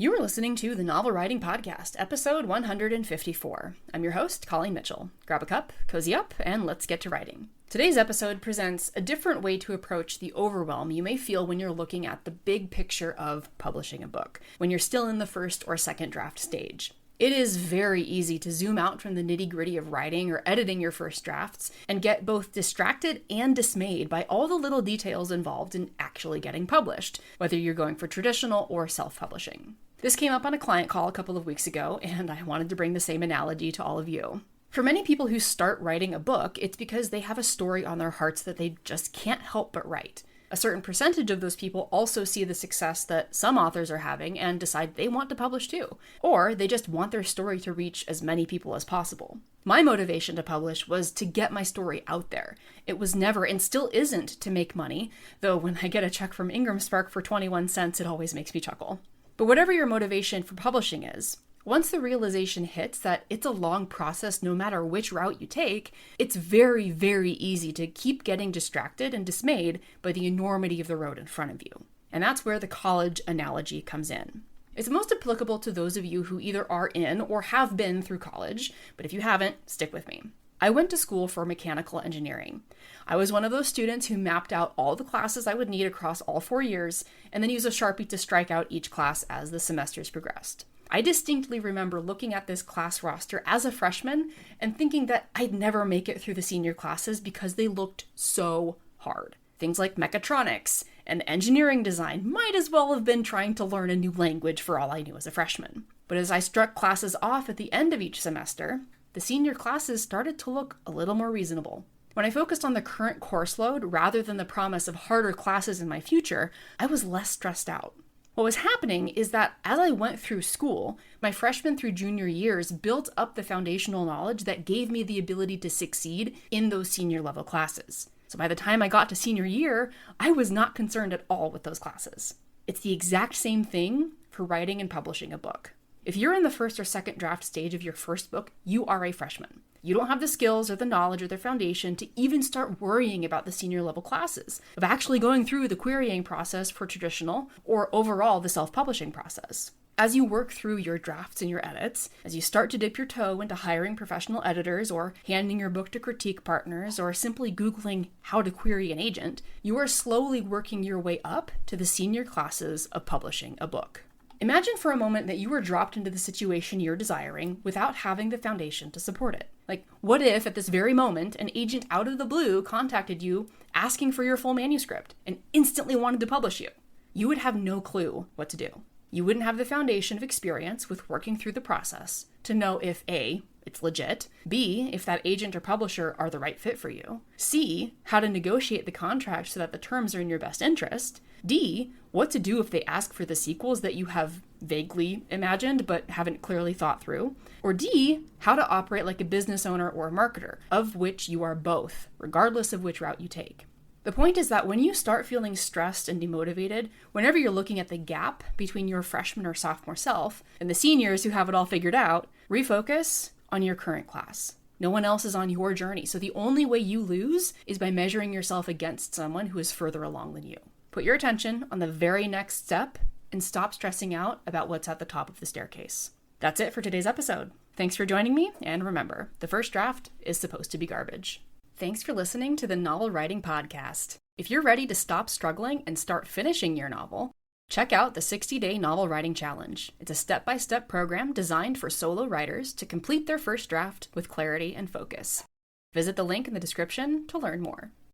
You are listening to the Novel Writing Podcast, episode 154. I'm your host, Colleen Mitchell. Grab a cup, cozy up, and let's get to writing. Today's episode presents a different way to approach the overwhelm you may feel when you're looking at the big picture of publishing a book, when you're still in the first or second draft stage. It is very easy to zoom out from the nitty-gritty of writing or editing your first drafts and get both distracted and dismayed by all the little details involved in actually getting published, whether you're going for traditional or self-publishing. This came up on a client call a couple of weeks ago, and I wanted to bring the same analogy to all of you. For many people who start writing a book, it's because they have a story on their hearts that they just can't help but write. A certain percentage of those people also see the success that some authors are having and decide they want to publish too, or they just want their story to reach as many people as possible. My motivation to publish was to get my story out there. It was never and still isn't to make money, though when I get a check from Ingram Spark for 21 cents, it always makes me chuckle. But whatever your motivation for publishing is, once the realization hits that it's a long process no matter which route you take, it's very, very easy to keep getting distracted and dismayed by the enormity of the road in front of you. And that's where the college analogy comes in. It's most applicable to those of you who either are in or have been through college, but if you haven't, stick with me. I went to school for mechanical engineering. I was one of those students who mapped out all the classes I would need across all 4 years, and then used a Sharpie to strike out each class as the semesters progressed. I distinctly remember looking at this class roster as a freshman and thinking that I'd never make it through the senior classes because they looked so hard. Things like mechatronics and engineering design might as well have been trying to learn a new language for all I knew as a freshman. But as I struck classes off at the end of each semester, the senior classes started to look a little more reasonable. When I focused on the current course load rather than the promise of harder classes in my future, I was less stressed out. What was happening is that as I went through school, my freshman through junior years built up the foundational knowledge that gave me the ability to succeed in those senior level classes. So by the time I got to senior year, I was not concerned at all with those classes. It's the exact same thing for writing and publishing a book. If you're in the first or second draft stage of your first book, you are a freshman. You don't have the skills or the knowledge or the foundation to even start worrying about the senior level classes, of actually going through the querying process for traditional or overall the self-publishing process. As you work through your drafts and your edits, as you start to dip your toe into hiring professional editors or handing your book to critique partners or simply Googling how to query an agent, you are slowly working your way up to the senior classes of publishing a book. Imagine for a moment that you were dropped into the situation you're desiring without having the foundation to support it. Like, what if at this very moment, an agent out of the blue contacted you asking for your full manuscript and instantly wanted to publish you? You would have no clue what to do. You wouldn't have the foundation of experience with working through the process to know if A, it's legit, B, if that agent or publisher are the right fit for you, C, how to negotiate the contract so that the terms are in your best interest, D, what to do if they ask for the sequels that you have vaguely imagined but haven't clearly thought through, or D, how to operate like a business owner or a marketer, of which you are both, regardless of which route you take. The point is that when you start feeling stressed and demotivated, whenever you're looking at the gap between your freshman or sophomore self and the seniors who have it all figured out, refocus on your current class. No one else is on your journey, so the only way you lose is by measuring yourself against someone who is further along than you. Put your attention on the very next step and stop stressing out about what's at the top of the staircase. That's it for today's episode. Thanks for joining me, and remember, the first draft is supposed to be garbage. Thanks for listening to the Novel Writing Podcast. If you're ready to stop struggling and start finishing your novel, check out the 60-Day Novel Writing Challenge. It's a step-by-step program designed for solo writers to complete their first draft with clarity and focus. Visit the link in the description to learn more.